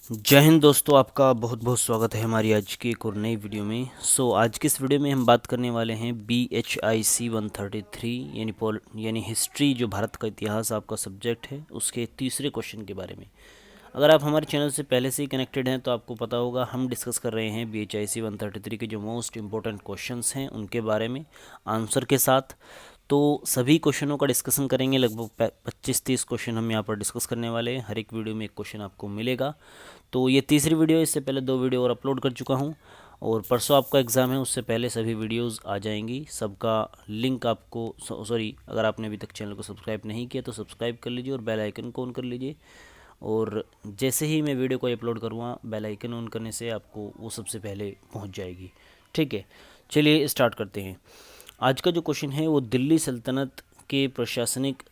जय हिंद दोस्तों, आपका बहुत बहुत स्वागत है हमारी आज की एक और नई वीडियो में। आज की इस वीडियो में हम बात करने वाले हैं BHIC 133 यानी हिस्ट्री, जो भारत का इतिहास आपका सब्जेक्ट है, उसके तीसरे क्वेश्चन के बारे में। अगर आप हमारे चैनल से पहले से ही कनेक्टेड हैं तो आपको पता होगा हम डिस्कस कर रहे हैं BHIC 133 के जो मोस्ट इंपॉर्टेंट क्वेश्चंस हैं उनके बारे में आंसर के साथ। तो सभी क्वेश्चनों का डिस्कशन करेंगे, लगभग 25-30 क्वेश्चन हम यहाँ पर डिस्कस करने वाले हैं। हर एक वीडियो में एक क्वेश्चन आपको मिलेगा। तो ये तीसरी वीडियो है, इससे पहले 2 वीडियो और अपलोड कर चुका हूँ, और परसों आपका एग्ज़ाम है, उससे पहले सभी वीडियोस आ जाएंगी। सबका लिंक आपको सॉरी, अगर आपने अभी तक चैनल को सब्सक्राइब नहीं किया तो सब्सक्राइब कर लीजिए और बेल आइकन को ऑन कर लीजिए। और जैसे ही मैं वीडियो को अपलोड करूँगा, बेल आइकन ऑन करने से आपको वो सबसे पहले पहुँच जाएगी। ठीक है, चलिए स्टार्ट करते हैं। आज का जो क्वेश्चन है वो दिल्ली सल्तनत के प्रशासनिक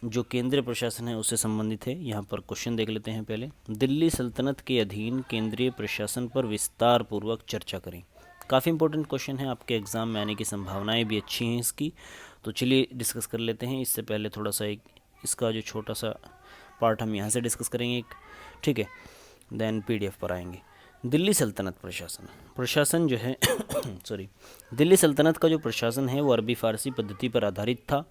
जो केंद्रीय प्रशासन है उससे संबंधित है। यहाँ पर क्वेश्चन देख लेते हैं पहले। दिल्ली सल्तनत के अधीन केंद्रीय प्रशासन पर विस्तार पूर्वक चर्चा करें। काफ़ी इंपॉर्टेंट क्वेश्चन है, आपके एग्ज़ाम में आने की संभावनाएं भी अच्छी हैं इसकी। तो चलिए डिस्कस कर लेते हैं। इससे पहले थोड़ा सा एक इसका जो छोटा सा पार्ट हम यहाँ से डिस्कस करेंगे एक, ठीक है, देन PDF पर आएंगे। दिल्ली सल्तनत प्रशासन जो है सॉरी, दिल्ली सल्तनत का जो प्रशासन है वो अरबी फ़ारसी पद्धति पर आधारित था,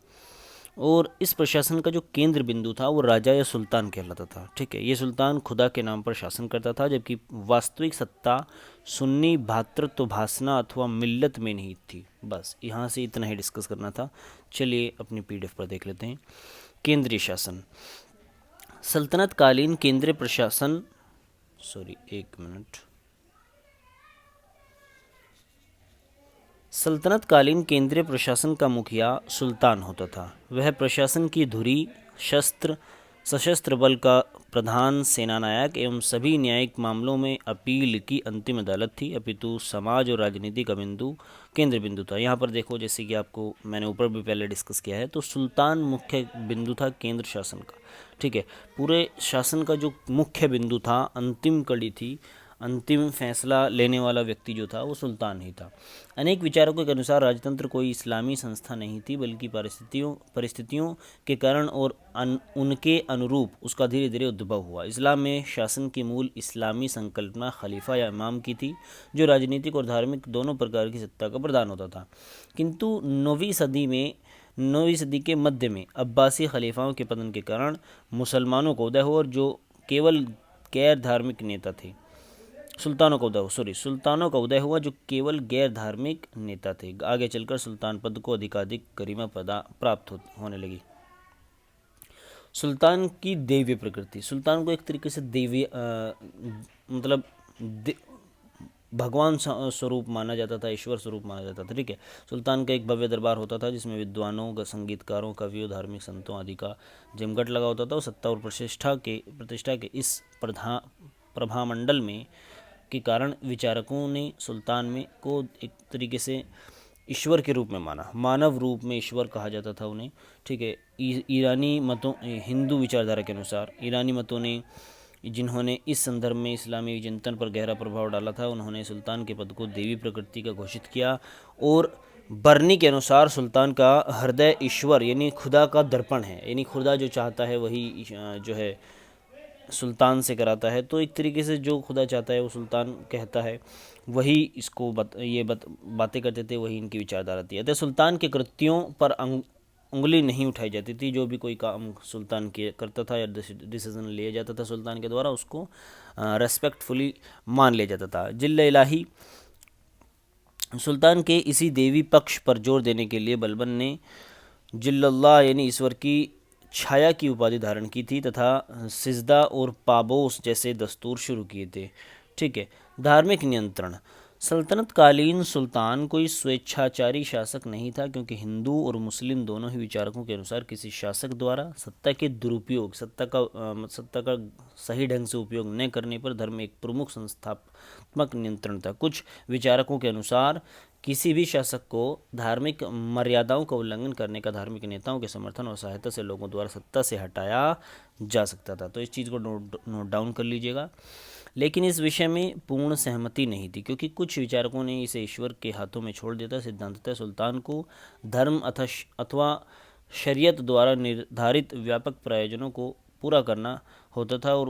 और इस प्रशासन का जो केंद्र बिंदु था वो राजा या सुल्तान कहलाता था। ठीक है, ये सुल्तान खुदा के नाम पर शासन करता था, जबकि वास्तविक सत्ता सुन्नी भातृत्व भाषणा अथवा मिल्लत में नहीं थी। बस यहाँ से इतना ही डिस्कस करना था। चलिए अपनी PDF पर देख लेते हैं। केंद्रीय शासन, सल्तनत कालीन केंद्रीय प्रशासन एक मिनट, सल्तनत कालीन केंद्रीय प्रशासन का मुखिया सुल्तान होता था। वह प्रशासन की धुरी, सशस्त्र बल का प्रधान, सेनानायक एवं सभी न्यायिक मामलों में अपील की अंतिम अदालत थी, अपितु समाज और राजनीति का केंद्र बिंदु था। यहाँ पर देखो, जैसे कि आपको मैंने ऊपर भी पहले डिस्कस किया है, तो सुल्तान मुख्य बिंदु था केंद्र शासन का। ठीक है, पूरे शासन का जो मुख्य बिंदु था, अंतिम कड़ी थी, अंतिम फैसला लेने वाला व्यक्ति जो था वो सुल्तान ही था। अनेक विचारकों के अनुसार राजतंत्र कोई इस्लामी संस्था नहीं थी, बल्कि परिस्थितियों के कारण और उनके अनुरूप उसका धीरे धीरे उद्भव हुआ। इस्लाम में शासन की मूल इस्लामी संकल्पना खलीफा या इमाम की थी, जो राजनीतिक और धार्मिक दोनों प्रकार की सत्ता का प्रदान होता था। किंतु 9वीं सदी के मध्य में अब्बासी खलीफाओं के पतन के कारण मुसलमानों को उदय हुआ, और जो केवल गैर धार्मिक नेता थे, सुल्तानों का उदय हुआ जो केवल गैर धार्मिक नेता थे। आगे चलकर सुल्तान पद को अधिकाधिक गरिमा प्राप्त होने लगी। सुल्तान की दैवीय प्रकृति, सुल्तान को एक तरीके से दैवीय मतलब भगवान स्वरूप माना जाता था, ईश्वर स्वरूप माना जाता था। ठीक है, सुल्तान का एक भव्य दरबार होता था, जिसमें विद्वानों, संगीतकारों, कवियों, धार्मिक संतों आदि का जमघट लगा होता था। और सत्ता और प्रतिष्ठा के इस प्रभामंडल में के कारण विचारकों ने सुल्तान में को एक तरीके से ईश्वर के रूप में माना, मानव रूप में ईश्वर कहा जाता था उन्हें। ठीक है, ईरानी मतों, हिंदू विचारधारा के अनुसार ईरानी मतों ने, जिन्होंने इस संदर्भ में इस्लामी चिंतन पर गहरा प्रभाव डाला था, उन्होंने सुल्तान के पद को देवी प्रकृति का घोषित किया। और बरनी के अनुसार सुल्तान का हृदय ईश्वर यानी खुदा का दर्पण है, यानी खुदा जो चाहता है वही जो है सुल्तान से कराता है। तो एक तरीके से जो खुदा चाहता है वो सुल्तान कहता है, वही इसको बातें करते थे, वही इनकी विचारधारा थी। अतः सुल्तान के कृत्यों पर उंगली नहीं उठाई जाती थी। जो भी कोई काम सुल्तान के करता था या डिसीजन लिया जाता था सुल्तान के द्वारा, उसको रेस्पेक्टफुली मान लिया जाता था। जिल्ला इलाही, सुल्तान के इसी देवी पक्ष पर जोर देने के लिए बलबन ने जिल्लल्लाह यानी ईश्वर की छाया की उपाधि धारण की थी, तथा सिजदा और पाबोस जैसे दस्तूर शुरू किए थे। ठीक है, धार्मिक नियंत्रण, सल्तनत कालीन सुल्तान कोई स्वेच्छाचारी शासक नहीं था, क्योंकि हिंदू और मुस्लिम दोनों ही विचारकों के अनुसार किसी शासक द्वारा सत्ता के दुरुपयोग, सत्ता का सही ढंग से उपयोग न करने पर धर्म एक प्रमुख संस्थात्मक नियंत्रण था। कुछ विचारकों के अनुसार किसी भी शासक को धार्मिक मर्यादाओं का उल्लंघन करने का धार्मिक नेताओं के समर्थन और सहायता से लोगों द्वारा सत्ता से हटाया जा सकता था। तो इस चीज़ को नोट डाउन कर लीजिएगा। लेकिन इस विषय में पूर्ण सहमति नहीं थी, क्योंकि कुछ विचारकों ने इसे ईश्वर के हाथों में छोड़ दिया था। सिद्धांततः सुल्तान को धर्म अथवा शरीयत द्वारा निर्धारित व्यापक प्रयोजनों को पूरा करना होता था, और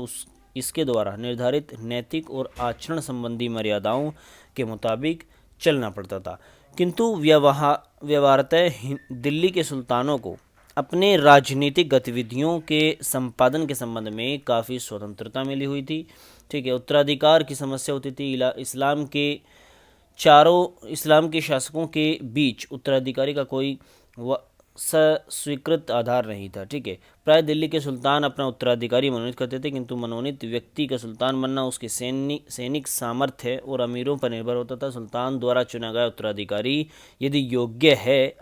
इसके द्वारा निर्धारित नैतिक और आचरण संबंधी मर्यादाओं के मुताबिक चलना पड़ता था। किंतु व्यवहारतः दिल्ली के सुल्तानों को अपने राजनीतिक गतिविधियों के संपादन के संबंध में काफ़ी स्वतंत्रता मिली हुई थी। ठीक है, उत्तराधिकार की समस्या होती थी। इस्लाम के शासकों के बीच उत्तराधिकारी का कोई स्वीकृत आधार नहीं था। ठीक है, प्राय दिल्ली के सुल्तान अपना उत्तराधिकारी मनोनीत करते थे, किंतु मनोनीत व्यक्ति का सुल्तान बनना उसके सैनिक सामर्थ्य और अमीरों पर निर्भर होता था। सुल्तान द्वारा चुना गया उत्तराधिकारी यदि अयोग्य है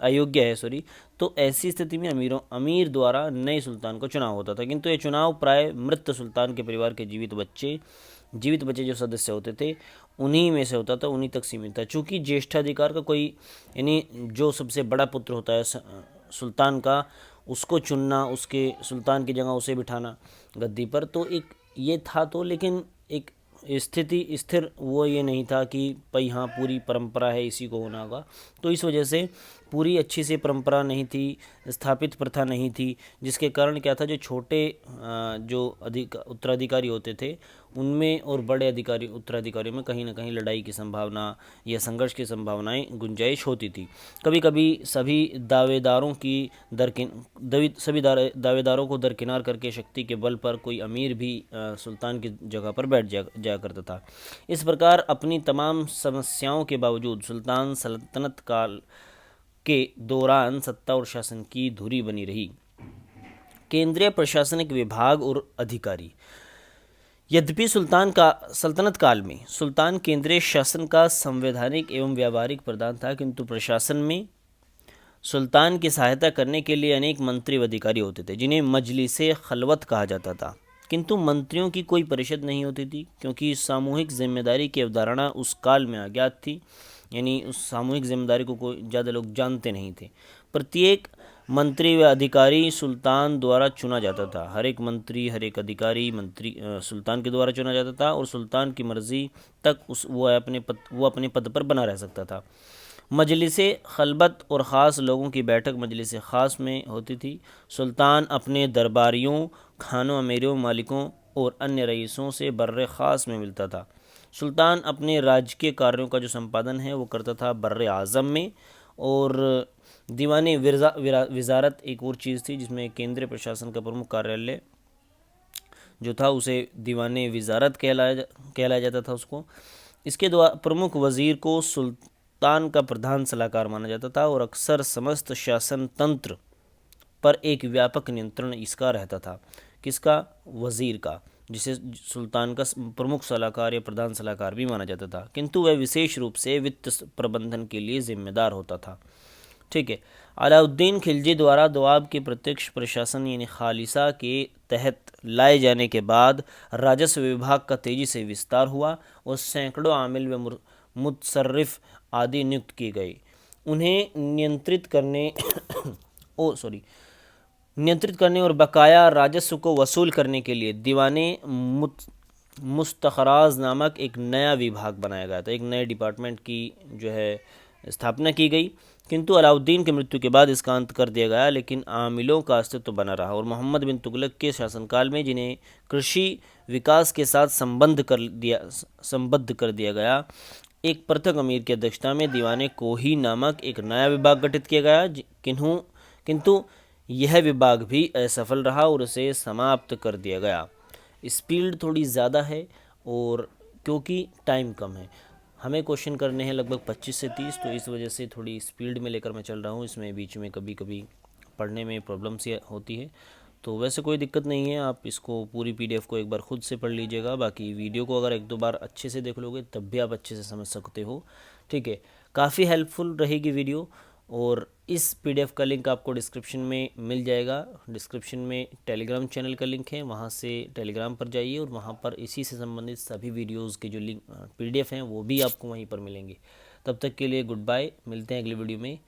तो ऐसी स्थिति में अमीर द्वारा नए सुल्तान को चुनाव होता था, किंतु ये चुनाव प्राय मृत सुल्तान के परिवार के जीवित बच्चे जो सदस्य होते थे उन्हीं में से होता था, उन्हीं तक सीमित था। चूँकि ज्येष्ठाधिकार का कोई यानी जो सबसे बड़ा पुत्र होता है सुल्तान का, उसको चुनना, उसके सुल्तान की जगह उसे बिठाना गद्दी पर, तो एक ये था, तो लेकिन एक स्थिति स्थिर वो ये नहीं था कि भाई हाँ पूरी परंपरा है इसी को होना होगा। तो इस वजह से पूरी अच्छी से परंपरा नहीं थी, स्थापित प्रथा नहीं थी, जिसके कारण क्या था, जो छोटे जो उत्तराधिकारी होते थे उनमें और बड़े उत्तराधिकारियों में कहीं ना कहीं लड़ाई की संभावना या संघर्ष की संभावनाएं गुंजाइश होती थी। कभी कभी सभी दावेदारों को दरकिनार करके शक्ति के बल पर कोई अमीर भी सुल्तान की जगह पर बैठ जाया करता था। इस प्रकार अपनी तमाम समस्याओं के बावजूद सुल्तान सल्तनत काल के दौरान सत्ता और शासन की धुरी बनी रही। केंद्रीय प्रशासनिक विभाग और अधिकारी। यद्यपि सल्तनत काल में सुल्तान केंद्रीय शासन का संवैधानिक एवं व्यावहारिक प्रधान था, किंतु प्रशासन में सुल्तान की सहायता करने के लिए अनेक मंत्री व अधिकारी होते थे, जिन्हें मजलिसे खलवत कहा जाता था। किंतु मंत्रियों की कोई परिषद नहीं होती थी, क्योंकि सामूहिक जिम्मेदारी की अवधारणा उस काल में अज्ञात थी, यानी उस सामूहिक जिम्मेदारी को कोई ज़्यादा लोग जानते नहीं थे। प्रत्येक मंत्री व अधिकारी सुल्तान द्वारा चुना जाता था। हर एक मंत्री, हर एक अधिकारी सुल्तान के द्वारा चुना जाता था और सुल्तान की मर्जी तक वो अपने पद पर बना रह सकता था। मजलिसे खलबत और ख़ास लोगों की बैठक मजलिस ख़ास में होती थी। सुल्तान अपने दरबारियों, खानों, अमीरों, मालिकों और अन्य रईसों से बर्रे ख़ास में मिलता था। सुल्तान अपने राजकीय कार्यों का जो संपादन है वो करता था बर्रे आज़म में। और दीवानी वजारत एक और चीज़ थी, जिसमें केंद्रीय प्रशासन का प्रमुख कार्यालय जो था उसे दीवानी वजारत कहलाया जाता था उसको। इसके द्वारा प्रमुख वज़ीर को सुल्तान का प्रधान सलाहकार माना जाता था और अक्सर समस्त शासन तंत्र पर एक व्यापक नियंत्रण इसका रहता था। किसका? वज़ीर का, जिसे सुल्तान का प्रमुख सलाहकार या प्रधान सलाहकार भी माना जाता था, किंतु वह विशेष रूप से वित्त प्रबंधन के लिए जिम्मेदार होता था। ठीक है, अलाउद्दीन खिलजी द्वारा दोआब के प्रत्यक्ष प्रशासन यानी खालिसा के तहत लाए जाने के बाद राजस्व विभाग का तेजी से विस्तार हुआ और सैकड़ों आमिल व मुतसर्रिफ आदि नियुक्त किए गए। उन्हें नियंत्रित करने और बकाया राजस्व को वसूल करने के लिए दीवाने मुस्तखराज नामक एक नया विभाग बनाया गया था। एक नए डिपार्टमेंट की जो है स्थापना की गई, किंतु अलाउद्दीन की मृत्यु के बाद इसका अंत कर दिया गया, लेकिन आमिलों का अस्तित्व बना रहा। और मोहम्मद बिन तुगलक के शासनकाल में, जिन्हें कृषि विकास के साथ संबद्ध कर दिया गया, एक पृथक अमीर की अध्यक्षता में दीवाने कोही नामक एक नया विभाग गठित किया गया, किंतु यह विभाग भी असफल रहा और उसे समाप्त कर दिया गया। स्पीड थोड़ी ज़्यादा है और क्योंकि टाइम कम है, हमें क्वेश्चन करने हैं लगभग 25 से 30, तो इस वजह से थोड़ी स्पीड में लेकर मैं चल रहा हूँ। इसमें बीच में कभी कभी पढ़ने में प्रॉब्लम सी होती है, तो वैसे कोई दिक्कत नहीं है। आप इसको पूरी PDF को एक बार खुद से पढ़ लीजिएगा, बाकी वीडियो को अगर एक दो बार अच्छे से देख लोगे तब भी आप अच्छे से समझ सकते हो। ठीक है, काफ़ी हेल्पफुल रहेगी वीडियो। और इस PDF का लिंक आपको डिस्क्रिप्शन में मिल जाएगा। डिस्क्रिप्शन में टेलीग्राम चैनल का लिंक है, वहाँ से टेलीग्राम पर जाइए और वहाँ पर इसी से संबंधित सभी वीडियोज़ के जो लिंक PDF हैं वो भी आपको वहीं पर मिलेंगे। तब तक के लिए गुड बाय, मिलते हैं अगली वीडियो में।